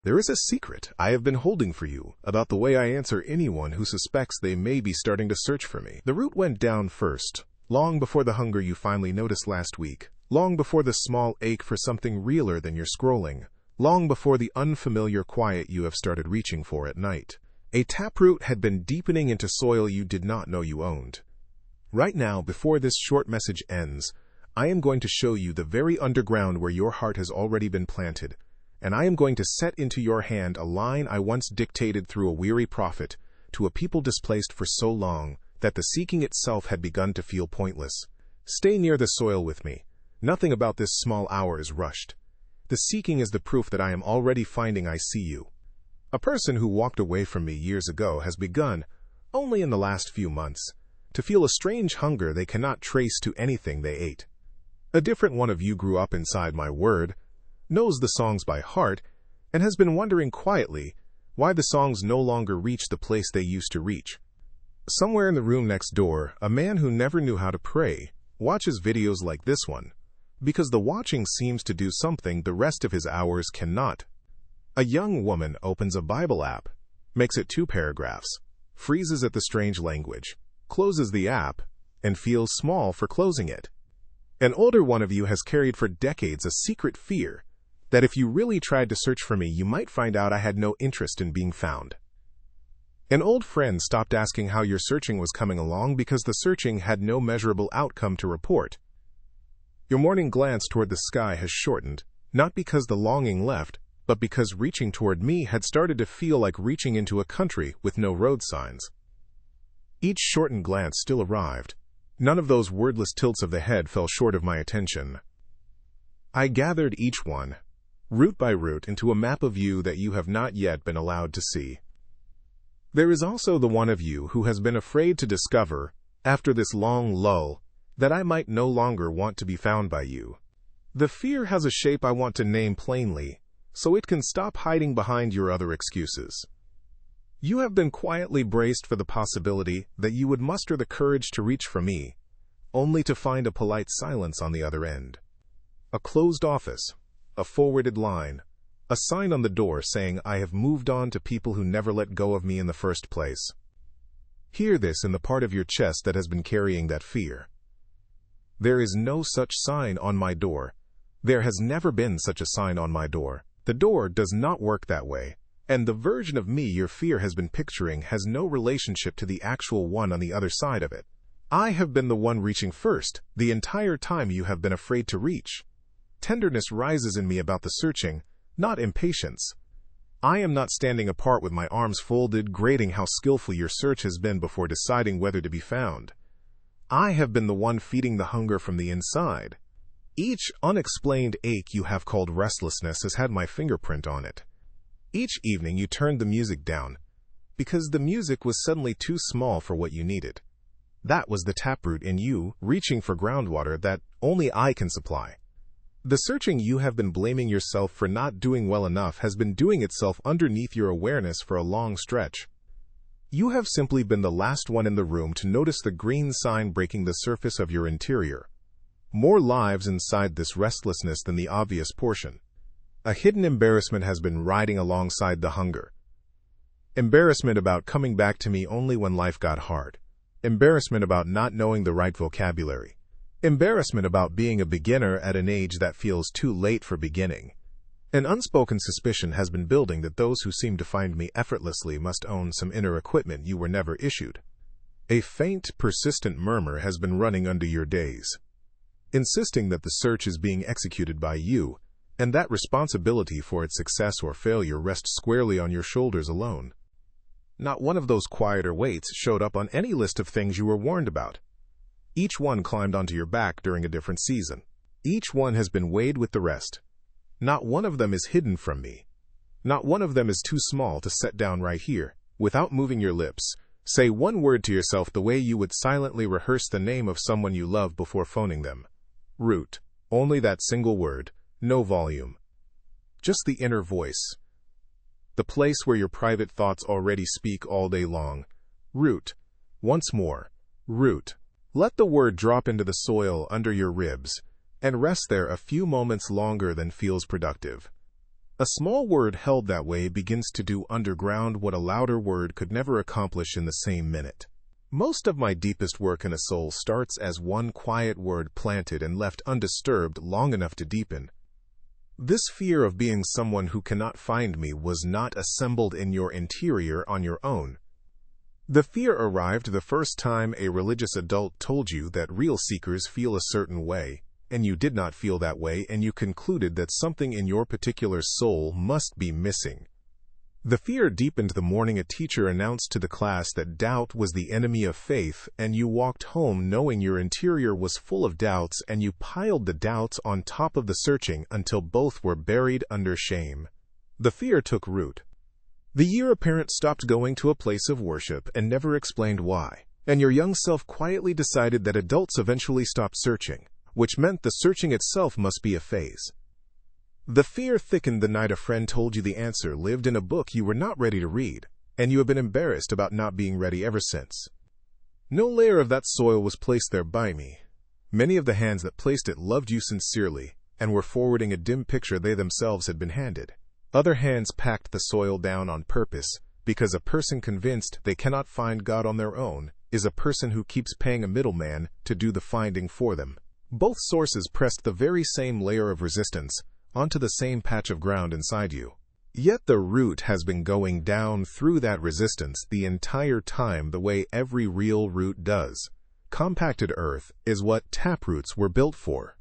There is a secret I have been holding for you about the way I answer anyone who suspects they may be starting to search for me. The root went down first, long before the hunger you finally noticed last week, long before the small ache for something realer than your scrolling, long before the unfamiliar quiet you have started reaching for at night. A taproot had been deepening into soil you did not know you owned. Right now, before this short message ends, I am going to show you the very underground where your heart has already been planted, and I am going to set into your hand a line I once dictated through a weary prophet to a people displaced for so long that the seeking itself had begun to feel pointless. Stay near the soil with me. Nothing about this small hour is rushed. The seeking is the proof that I am already finding I see you. A person who walked away from me years ago has begun, only in the last few months, to feel a strange hunger they cannot trace to anything they ate. A different one of you grew up inside my word, knows the songs by heart, and has been wondering quietly why the songs no longer reach the place they used to reach. Somewhere in the room next door, a man who never knew how to pray watches videos like this one, because the watching seems to do something the rest of his hours cannot. A young woman opens a Bible app, makes it 2 paragraphs, freezes at the strange language, closes the app, and feels small for closing it. An older one of you has carried for decades a secret fear that if you really tried to search for me, you might find out I had no interest in being found. An old friend stopped asking how your searching was coming along because the searching had no measurable outcome to report. Your morning glance toward the sky has shortened, not because the longing left, but because reaching toward me had started to feel like reaching into a country with no road signs. Each shortened glance still arrived. None of those wordless tilts of the head fell short of my attention. I gathered each one, root by root, into a map of you that you have not yet been allowed to see. There is also the one of you who has been afraid to discover, after this long lull, that I might no longer want to be found by you. The fear has a shape I want to name plainly, so it can stop hiding behind your other excuses. You have been quietly braced for the possibility that you would muster the courage to reach for me, only to find a polite silence on the other end. A closed office, a forwarded line, a sign on the door saying I have moved on to people who never let go of me in the first place. Hear this in the part of your chest that has been carrying that fear. There is no such sign on my door. There has never been such a sign on my door. The door does not work that way, and the version of me your fear has been picturing has no relationship to the actual one on the other side of it. I have been the one reaching first, the entire time you have been afraid to reach. Tenderness rises in me about the searching, not impatience. I am not standing apart with my arms folded, grading how skillful your search has been before deciding whether to be found. I have been the one feeding the hunger from the inside. Each unexplained ache you have called restlessness has had my fingerprint on it. Each evening you turned the music down, because the music was suddenly too small for what you needed. That was the taproot in you, reaching for groundwater that only I can supply. The searching you have been blaming yourself for not doing well enough has been doing itself underneath your awareness for a long stretch. You have simply been the last one in the room to notice the green sign breaking the surface of your interior. More lives inside this restlessness than the obvious portion. A hidden embarrassment has been riding alongside the hunger. Embarrassment about coming back to me only when life got hard. Embarrassment about not knowing the right vocabulary. Embarrassment about being a beginner at an age that feels too late for beginning. An unspoken suspicion has been building that those who seem to find me effortlessly must own some inner equipment you were never issued. A faint, persistent murmur has been running under your days, insisting that the search is being executed by you, and that responsibility for its success or failure rests squarely on your shoulders alone. Not one of those quieter weights showed up on any list of things you were warned about. Each one climbed onto your back during a different season. Each one has been weighed with the rest. Not one of them is hidden from me. Not one of them is too small to set down right here, without moving your lips. Say one word to yourself the way you would silently rehearse the name of someone you love before phoning them. Root. Only that single word. No volume. Just the inner voice. The place where your private thoughts already speak all day long. Root. Once more. Root. Let the word drop into the soil under your ribs, and rest there a few moments longer than feels productive. A small word held that way begins to do underground what a louder word could never accomplish in the same minute. Most of my deepest work in a soul starts as one quiet word planted and left undisturbed long enough to deepen. This fear of being someone who cannot find me was not assembled in your interior on your own. The fear arrived the first time a religious adult told you that real seekers feel a certain way, and you did not feel that way, and you concluded that something in your particular soul must be missing. The fear deepened the morning a teacher announced to the class that doubt was the enemy of faith, and you walked home knowing your interior was full of doubts, and you piled the doubts on top of the searching until both were buried under shame. The fear took root. The year a parent stopped going to a place of worship and never explained why, and your young self quietly decided that adults eventually stopped searching, which meant the searching itself must be a phase. The fear thickened the night a friend told you the answer lived in a book you were not ready to read, and you have been embarrassed about not being ready ever since. No layer of that soil was placed there by me. Many of the hands that placed it loved you sincerely, and were forwarding a dim picture they themselves had been handed. Other hands packed the soil down on purpose, because a person convinced they cannot find God on their own is a person who keeps paying a middleman to do the finding for them. Both sources pressed the very same layer of resistance onto the same patch of ground inside you. Yet the root has been going down through that resistance the entire time the way every real root does. Compacted earth is what taproots were built for.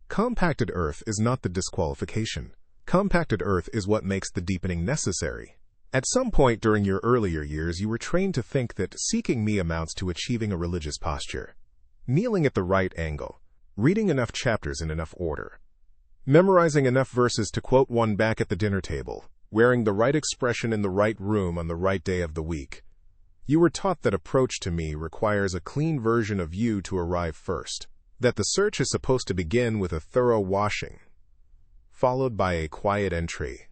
Compacted earth is not the disqualification. Compacted earth is what makes the deepening necessary. At some point during your earlier years, you were trained to think that seeking me amounts to achieving a religious posture. Kneeling at the right angle, reading enough chapters in enough order, memorizing enough verses to quote one back at the dinner table, wearing the right expression in the right room on the right day of the week. You were taught that approach to me requires a clean version of you to arrive first, that the search is supposed to begin with a thorough washing, followed by a quiet entry,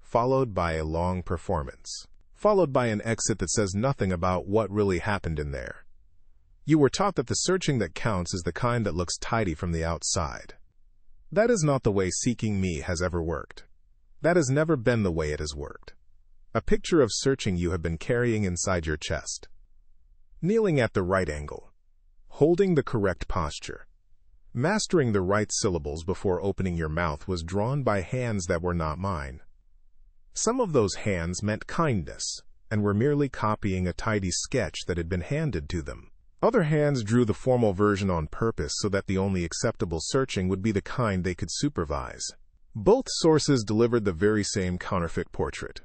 followed by a long performance, followed by an exit that says nothing about what really happened in there. You were taught that the searching that counts is the kind that looks tidy from the outside. That is not the way seeking me has ever worked. That has never been the way it has worked. A picture of searching you have been carrying inside your chest. Kneeling at the right angle. Holding the correct posture. Mastering the right syllables before opening your mouth was drawn by hands that were not mine. Some of those hands meant kindness, and were merely copying a tidy sketch that had been handed to them. Other hands drew the formal version on purpose so that the only acceptable searching would be the kind they could supervise. Both sources delivered the very same counterfeit portrait,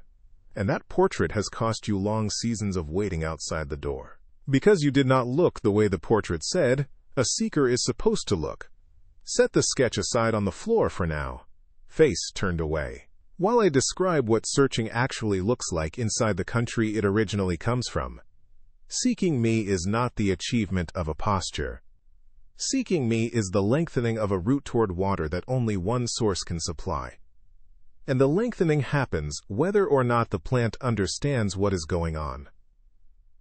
and that portrait has cost you long seasons of waiting outside the door. Because you did not look the way the portrait said a seeker is supposed to look. Set the sketch aside on the floor for now. Face turned away. While I describe what searching actually looks like inside the country it originally comes from, seeking me is not the achievement of a posture. Seeking me is the lengthening of a route toward water that only one source can supply. And the lengthening happens whether or not the plant understands what is going on.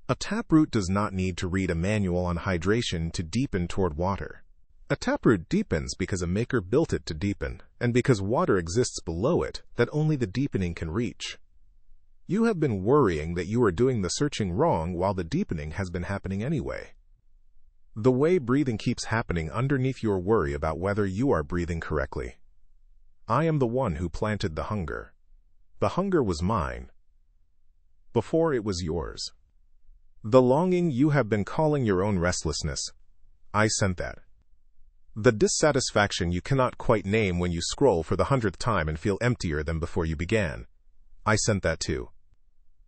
A taproot does not need to read a manual on hydration to deepen toward water. A taproot deepens because a maker built it to deepen, and because water exists below it that only the deepening can reach. You have been worrying that you are doing the searching wrong while the deepening has been happening anyway. The way breathing keeps happening underneath your worry about whether you are breathing correctly. I am the one who planted the hunger. The hunger was mine before it was yours. The longing you have been calling your own restlessness, I sent that. The dissatisfaction you cannot quite name when you scroll for the 100th time and feel emptier than before you began, I sent that too.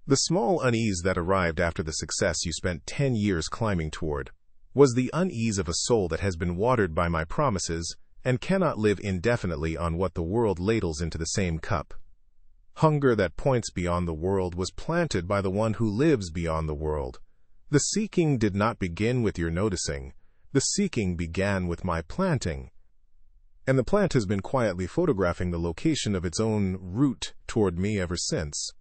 The small unease that arrived after the success you spent 10 years climbing toward was the unease of a soul that has been watered by my promises and cannot live indefinitely on what the world ladles into the same cup. Hunger that points beyond the world was planted by the one who lives beyond the world. The seeking did not begin with your noticing. The seeking began with my planting. And the plant has been quietly photographing the location of its own route toward me ever since.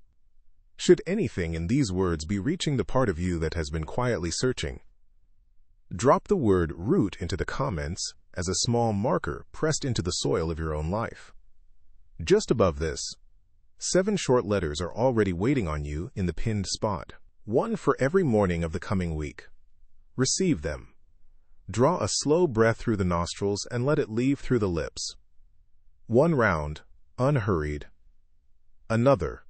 Should anything in these words be reaching the part of you that has been quietly searching, drop the word root into the comments as a small marker pressed into the soil of your own life. Just above this, 7 short letters are already waiting on you in the pinned spot. 1 for every morning of the coming week. Receive them. Draw a slow breath through the nostrils and let it leave through the lips. 1 round, unhurried. Another.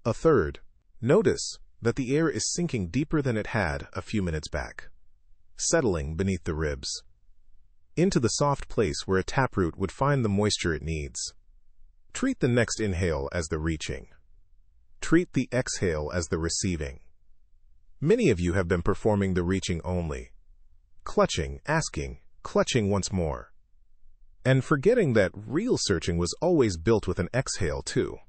A third. Notice that the air is sinking deeper than it had a few minutes back, settling beneath the ribs, into the soft place where a taproot would find the moisture it needs. Treat the next inhale as the reaching. Treat the exhale as the receiving. Many of you have been performing the reaching only, clutching, asking, clutching once more, and forgetting that real searching was always built with an exhale too.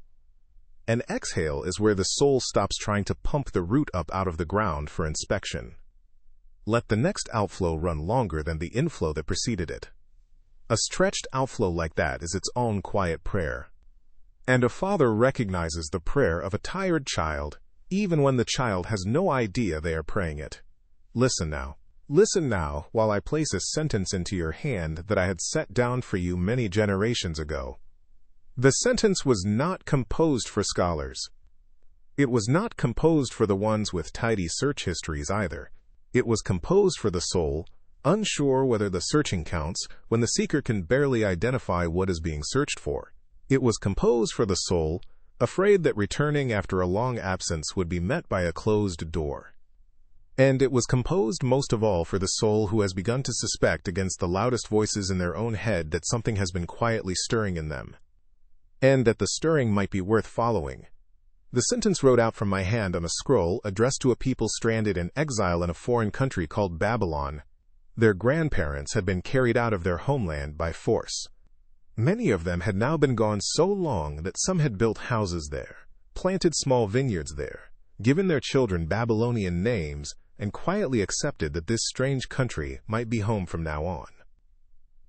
An exhale is where the soul stops trying to pump the root up out of the ground for inspection. Let the next outflow run longer than the inflow that preceded it. A stretched outflow like that is its own quiet prayer. And a father recognizes the prayer of a tired child, even when the child has no idea they are praying it. Listen now. Listen now while I place a sentence into your hand that I had set down for you many generations ago. The sentence was not composed for scholars. It was not composed for the ones with tidy search histories either. It was composed for the soul, unsure whether the searching counts when the seeker can barely identify what is being searched for. It was composed for the soul, afraid that returning after a long absence would be met by a closed door. And it was composed most of all for the soul who has begun to suspect against the loudest voices in their own head that something has been quietly stirring in them, and that the stirring might be worth following. The sentence wrote out from my hand on a scroll addressed to a people stranded in exile in a foreign country called Babylon. Their grandparents had been carried out of their homeland by force. Many of them had now been gone so long that some had built houses there, planted small vineyards there, given their children Babylonian names, and quietly accepted that this strange country might be home from now on.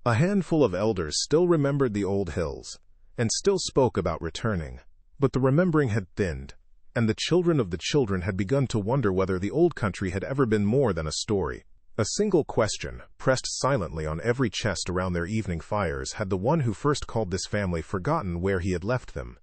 A handful of elders still remembered the old hills, and still spoke about returning, but the remembering had thinned, and the children of the children had begun to wonder whether the old country had ever been more than a story. A single question, pressed silently on every chest around their evening fires, had the one who first called this family forgotten where he had left them.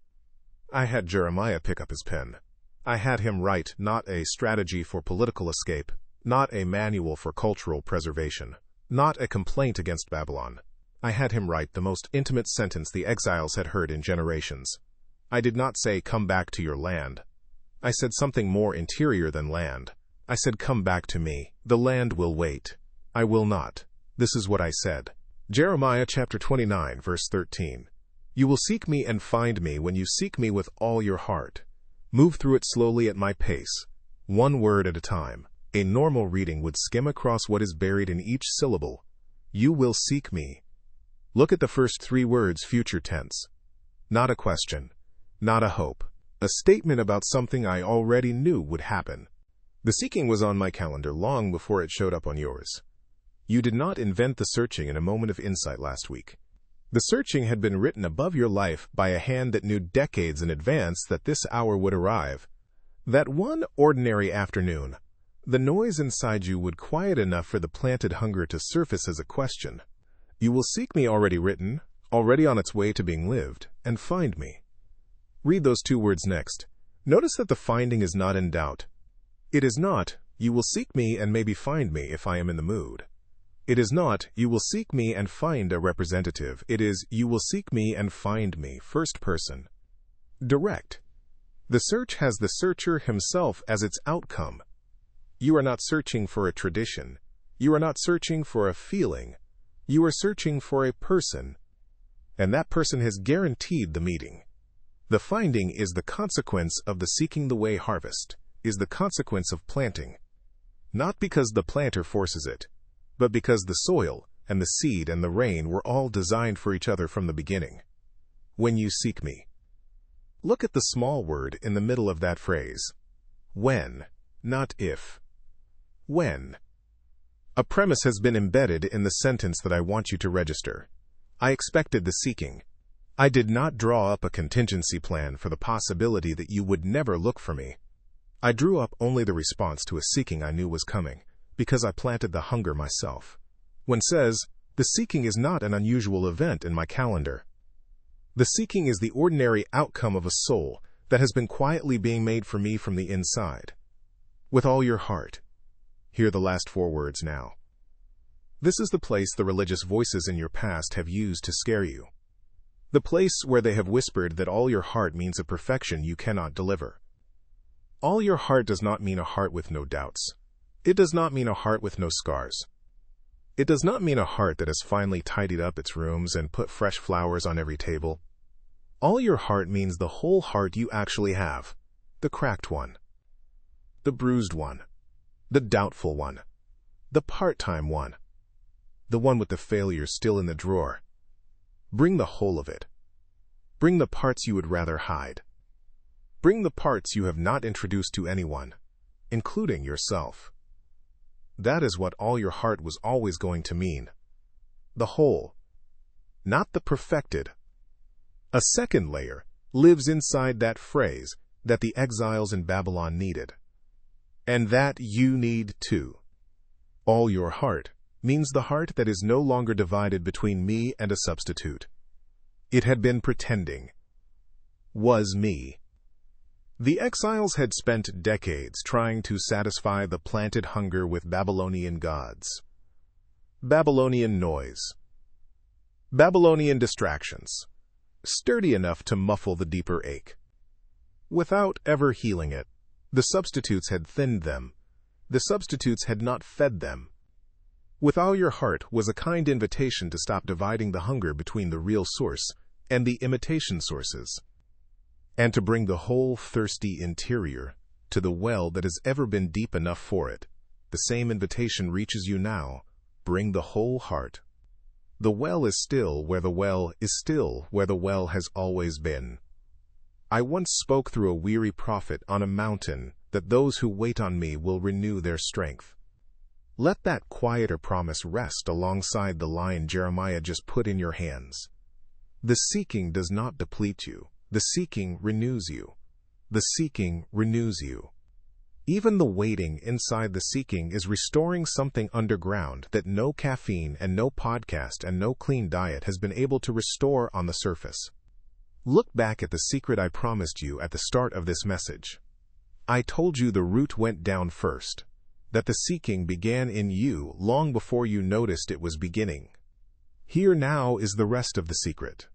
I had Jeremiah pick up his pen. I had him write not a strategy for political escape, not a manual for cultural preservation, not a complaint against Babylon. I had him write the most intimate sentence the exiles had heard in generations. I did not say, "Come back to your land." I said something more interior than land. I said, "Come back to me. The land will wait. I will not." This is what I said. Jeremiah chapter 29, verse 13. You will seek me and find me when you seek me with all your heart. Move through it slowly at my pace, one word at a time. A normal reading would skim across what is buried in each syllable. You will seek me. Look at the first 3 words, future tense. Not a question, not a hope. A statement about something I already knew would happen. The seeking was on my calendar long before it showed up on yours. You did not invent the searching in a moment of insight last week. The searching had been written above your life by a hand that knew decades in advance that this hour would arrive. That one ordinary afternoon, the noise inside you would quiet enough for the planted hunger to surface as a question. You will seek me already written, already on its way to being lived, and find me. Read those 2 words next. Notice that the finding is not in doubt. It is not, you will seek me and maybe find me if I am in the mood. It is not, you will seek me and find a representative. It is, you will seek me and find me, first person. Direct. The search has the searcher himself as its outcome. You are not searching for a tradition. You are not searching for a feeling. You are searching for a person. And that person has guaranteed the meeting. The finding is the consequence of the seeking the way harvest, is the consequence of planting. Not because the planter forces it, but because the soil and the seed and the rain were all designed for each other from the beginning. When you seek me. Look at the small word in the middle of that phrase. When, not if. When. A premise has been embedded in the sentence that I want you to register. I expected the seeking. I did not draw up a contingency plan for the possibility that you would never look for me. I drew up only the response to a seeking I knew was coming, because I planted the hunger myself. When says, the seeking is not an unusual event in my calendar. The seeking is the ordinary outcome of a soul that has been quietly being made for me from the inside. With all your heart. Hear the last 4 words now. This is the place the religious voices in your past have used to scare you. The place where they have whispered that all your heart means a perfection you cannot deliver. All your heart does not mean a heart with no doubts. It does not mean a heart with no scars. It does not mean a heart that has finally tidied up its rooms and put fresh flowers on every table. All your heart means the whole heart you actually have, the cracked one, the bruised one, the doubtful one, the part-time one, the one with the failures still in the drawer. Bring the whole of it. Bring the parts you would rather hide. Bring the parts you have not introduced to anyone, including yourself. That is what all your heart was always going to mean. The whole, not the perfected. A second layer lives inside that phrase that the exiles in Babylon needed. And that you need too. All your heart means the heart that is no longer divided between me and a substitute. It had been pretending. Was me. The exiles had spent decades trying to satisfy the planted hunger with Babylonian gods. Babylonian noise. Babylonian distractions, sturdy enough to muffle the deeper ache. Without ever healing it, the substitutes had thinned them. The substitutes had not fed them. With all your heart was a kind invitation to stop dividing the hunger between the real source and the imitation sources, and to bring the whole thirsty interior to the well that has ever been deep enough for it. The same invitation reaches you now. Bring the whole heart. The well is still where the well is still where the well has always been. I once spoke through a weary prophet on a mountain that those who wait on me will renew their strength. Let that quieter promise rest alongside the line Jeremiah just put in your hands. The seeking does not deplete you. The seeking renews you. The seeking renews you. Even the waiting inside the seeking is restoring something underground that no caffeine and no podcast and no clean diet has been able to restore on the surface. Look back at the secret I promised you at the start of this message. I told you the root went down first, that the seeking began in you long before you noticed it was beginning. Here now is the rest of the secret.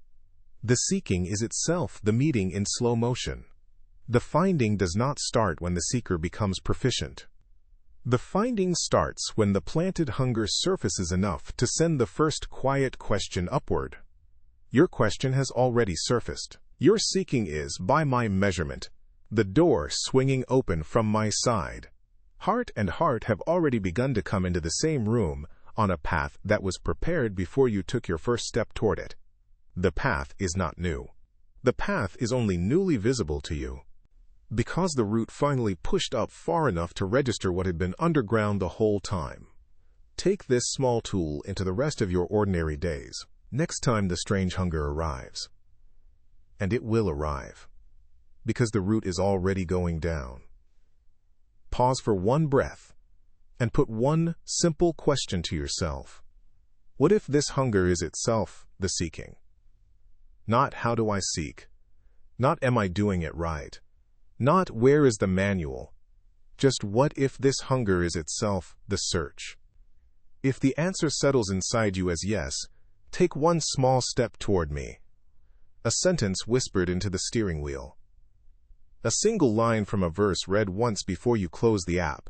The seeking is itself the meeting in slow motion. The finding does not start when the seeker becomes proficient. The finding starts when the planted hunger surfaces enough to send the first quiet question upward. Your question has already surfaced. Your seeking is, by my measurement, the door swinging open from my side. Heart and heart have already begun to come into the same room on a path that was prepared before you took your first step toward it. The path is not new. The path is only newly visible to you, because the root finally pushed up far enough to register what had been underground the whole time. Take this small tool into the rest of your ordinary days, next time the strange hunger arrives. And it will arrive, because the root is already going down. Pause for one breath, and put one simple question to yourself. What if this hunger is itself the seeking? Not how do I seek? Not am I doing it right? Not where is the manual? Just what if this hunger is itself the search? If the answer settles inside you as yes, take one small step toward me. A sentence whispered into the steering wheel. A single line from a verse read once before you close the app.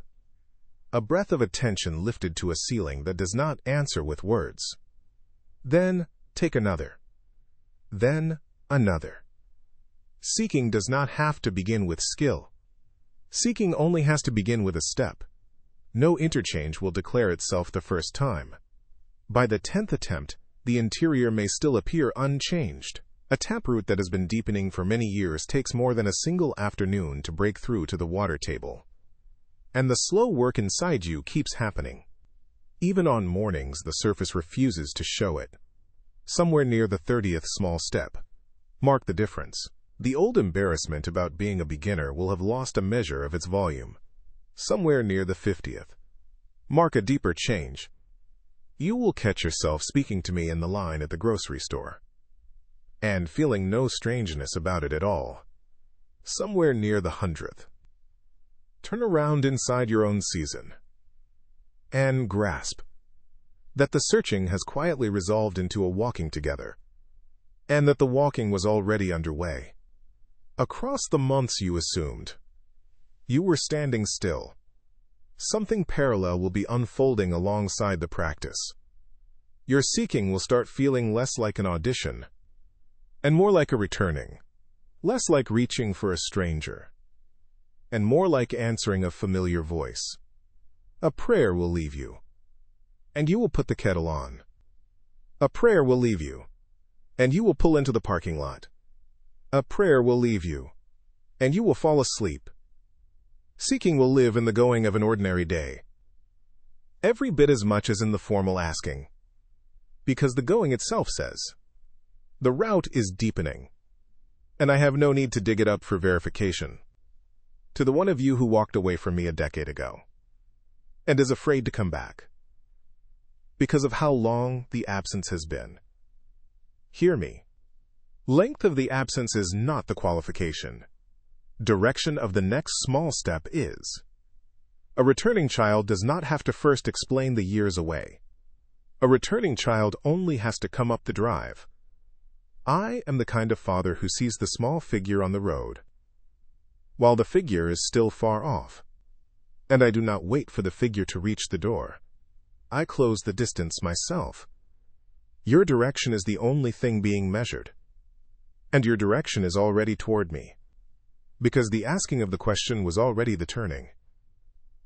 A breath of attention lifted to a ceiling that does not answer with words. Then take another. Then another. Seeking does not have to begin with skill. Seeking only has to begin with a step. No interchange will declare itself the first time. By the 10th attempt, the interior may still appear unchanged. A taproot that has been deepening for many years takes more than a single afternoon to break through to the water table. And the slow work inside you keeps happening. Even on mornings, the surface refuses to show it. Somewhere near the 30th small step. Mark the difference. The old embarrassment about being a beginner will have lost a measure of its volume. Somewhere near the 50th. Mark a deeper change. You will catch yourself speaking to me in the line at the grocery store. and feeling no strangeness about it at all. Somewhere near the 100th. Turn around inside your own season and grasp that the searching has quietly resolved into a walking together, and that the walking was already underway. Across the months you assumed you were standing still. Something parallel will be unfolding alongside the practice. Your seeking will start feeling less like an audition and more like a returning, less like reaching for a stranger, and more like answering a familiar voice. A prayer will leave you, and you will put the kettle on. A prayer will leave you, and you will pull into the parking lot. A prayer will leave you, and you will fall asleep. Seeking will live in the going of an ordinary day, every bit as much as in the formal asking, because the going itself says, the route is deepening, and I have no need to dig it up for verification. To the one of you who walked away from me a decade ago, and is afraid to come back, because of how long the absence has been. Hear me. Length of the absence is not the qualification. Direction of the next small step is. A returning child does not have to first explain the years away. A returning child only has to come up the drive. I am the kind of father who sees the small figure on the road, while the figure is still far off, and I do not wait for the figure to reach the door. I close the distance myself. Your direction is the only thing being measured, and your direction is already toward me, because the asking of the question was already the turning.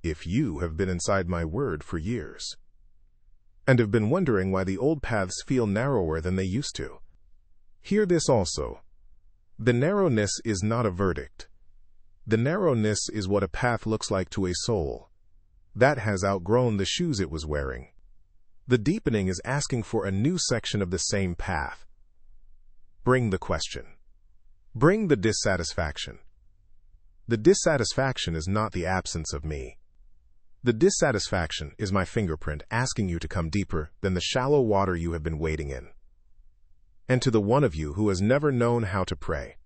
If you have been inside my word for years, and have been wondering why the old paths feel narrower than they used to, hear this also. The narrowness is not a verdict. The narrowness is what a path looks like to a soul that has outgrown the shoes it was wearing. The deepening is asking for a new section of the same path. Bring the question. Bring the dissatisfaction. The dissatisfaction is not the absence of me. The dissatisfaction is my fingerprint asking you to come deeper than the shallow water you have been wading in. And to the one of you who has never known how to pray,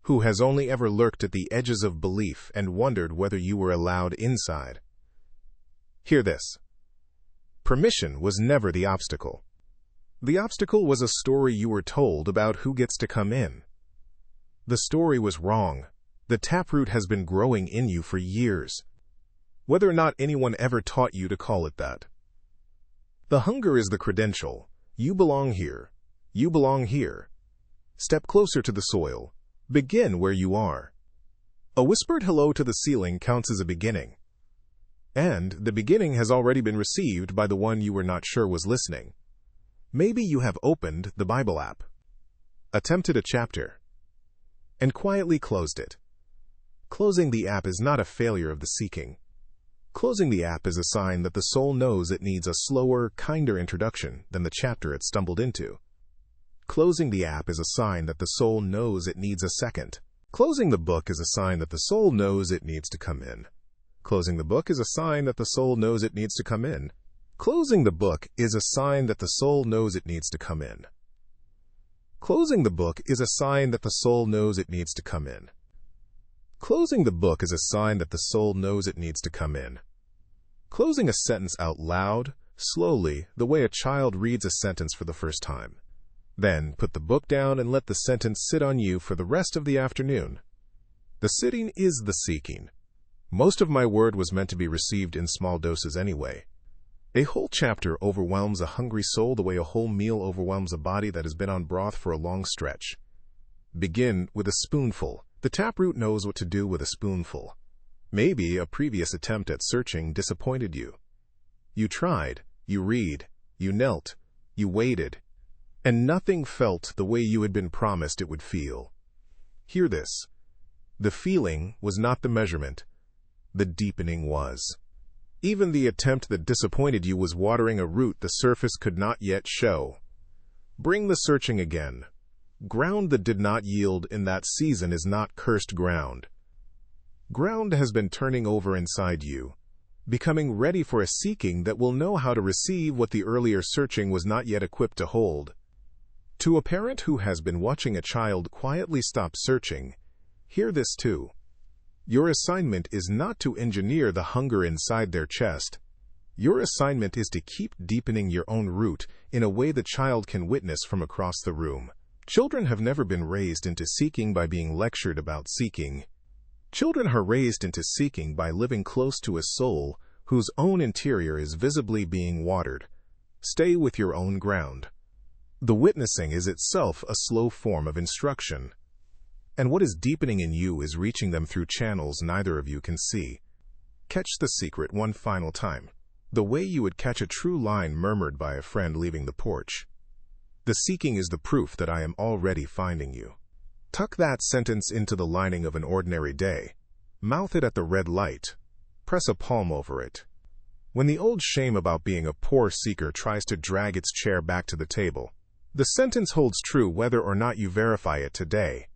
who has only ever lurked at the edges of belief and wondered whether you were allowed inside, hear this. Permission was never the obstacle. The obstacle was a story you were told about who gets to come in. The story was wrong. The taproot has been growing in you for years, whether or not anyone ever taught you to call it that. The hunger is the credential. You belong here. You belong here. Step closer to the soil. Begin where you are. A whispered hello to the ceiling counts as a beginning, and the beginning has already been received by the one you were not sure was listening. Maybe you have opened the Bible app, attempted a chapter, and quietly closed it. Closing the app is not a failure of the seeking. Closing the app is a sign that the soul knows it needs a slower, kinder introduction than the chapter it stumbled into. Closing the app is a sign that the soul knows it needs a second. Closing the book is a sign that the soul knows it needs to come in. Closing the book is a sign that the soul knows it needs to come in. Closing the book is a sign that the soul knows it needs to come in. Closing the book is a sign that the soul knows it needs to come in. Closing the book is a sign that the soul knows it needs to come in. Closing a sentence out loud, slowly, the way a child reads a sentence for the first time. Then put the book down and let the sentence sit on you for the rest of the afternoon. The sitting is the seeking. Most of my word was meant to be received in small doses anyway. A whole chapter overwhelms a hungry soul the way a whole meal overwhelms a body that has been on broth for a long stretch. Begin with a spoonful. The taproot knows what to do with a spoonful. Maybe a previous attempt at searching disappointed you. You tried, you read, you knelt, you waited, and nothing felt the way you had been promised it would feel. Hear this. The feeling was not the measurement. The deepening was. Even the attempt that disappointed you was watering a root the surface could not yet show. Bring the searching again. Ground that did not yield in that season is not cursed ground. Ground has been turning over inside you, becoming ready for a seeking that will know how to receive what the earlier searching was not yet equipped to hold. To a parent who has been watching a child quietly stop searching, hear this too. Your assignment is not to engineer the hunger inside their chest. Your assignment is to keep deepening your own root in a way the child can witness from across the room. Children have never been raised into seeking by being lectured about seeking. Children are raised into seeking by living close to a soul whose own interior is visibly being watered. Stay with your own ground. The witnessing is itself a slow form of instruction. And what is deepening in you is reaching them through channels neither of you can see. Catch the secret one final time, the way you would catch a true line murmured by a friend leaving the porch. The seeking is the proof that I am already finding you. Tuck that sentence into the lining of an ordinary day. Mouth it at the red light. Press a palm over it. When the old shame about being a poor seeker tries to drag its chair back to the table, the sentence holds true whether or not you verify it today.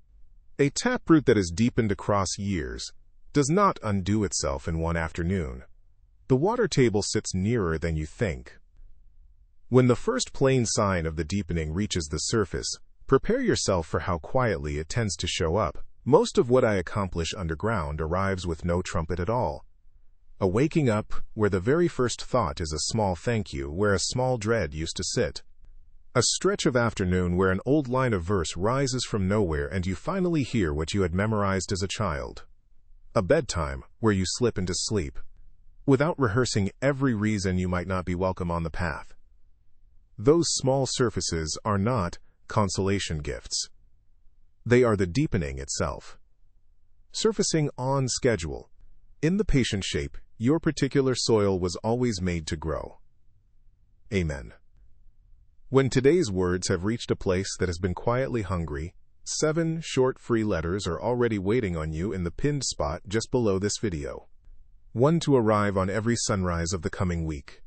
A taproot that is deepened across years does not undo itself in one afternoon. The water table sits nearer than you think. When the first plain sign of the deepening reaches the surface, prepare yourself for how quietly it tends to show up. Most of what I accomplish underground arrives with no trumpet at all. A waking up where the very first thought is a small thank you where a small dread used to sit. A stretch of afternoon where an old line of verse rises from nowhere and you finally hear what you had memorized as a child. A bedtime where you slip into sleep, without rehearsing every reason you might not be welcome on the path. Those small surfaces are not consolation gifts. They are the deepening itself. Surfacing on schedule. In the patient shape, your particular soil was always made to grow. Amen. When today's words have reached a place that has been quietly hungry, 7 short free letters are already waiting on you in the pinned spot just below this video. 1 to arrive on every sunrise of the coming week.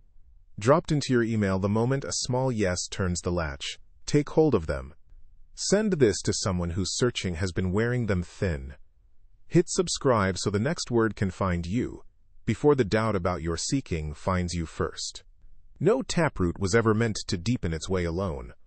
Dropped into your email the moment a small yes turns the latch. Take hold of them. Send this to someone whose searching has been wearing them thin. Hit subscribe so the next word can find you, before the doubt about your seeking finds you first. No taproot was ever meant to deepen its way alone.